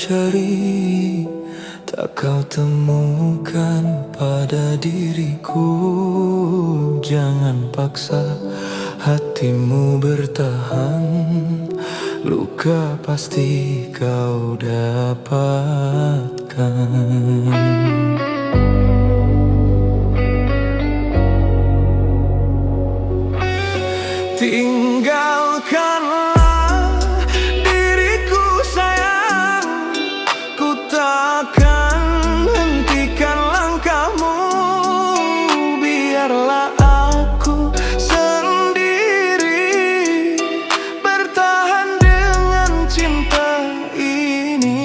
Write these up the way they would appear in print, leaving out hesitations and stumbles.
cari, tak kau temukan pada diriku. Jangan paksa hatimu bertahan, luka pasti kau dapatkan. Tinggalkanlah diriku sayang, ku takkan hentikan langkahmu. Biarlah aku sendiri bertahan dengan cinta ini.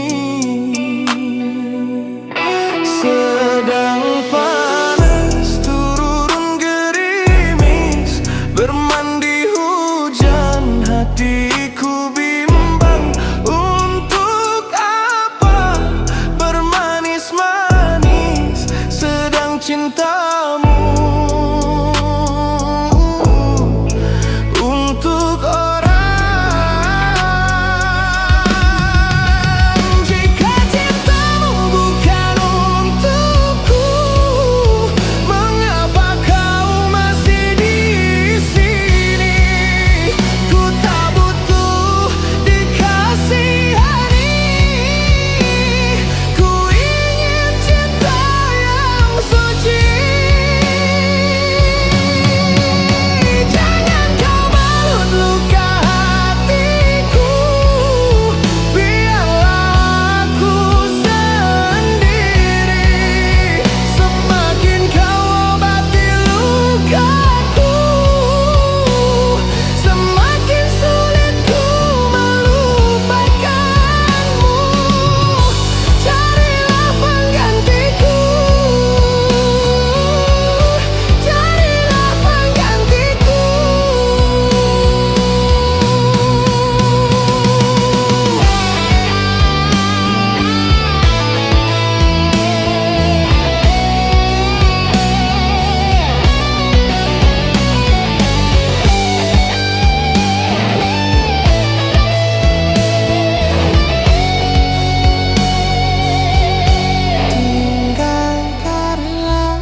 Sedang panas turun gerimis, bermandi hujan, hatiku bimbang. Untuk apa bermanis-manis sedang cintamu untuk orang. Jika cintamu bukan untukku, mengapa kau masih di sini? Ku tak butuh dikasihani, ku ingin cinta yang suci. Jangan kau balut luka hatiku, biarlah aku sendiri. Semakin kau obati lukaku, semakin sulit ku melupakanmu. Carilah penggantiku, carilah penggantiku. Tinggalkanlah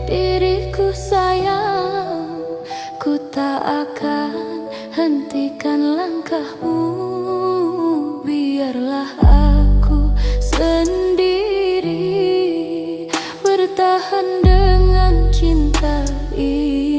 diriku sayang, ku tak akan hentikan langkahmu. Biarlah aku sendiri bertahan dengan cinta ini.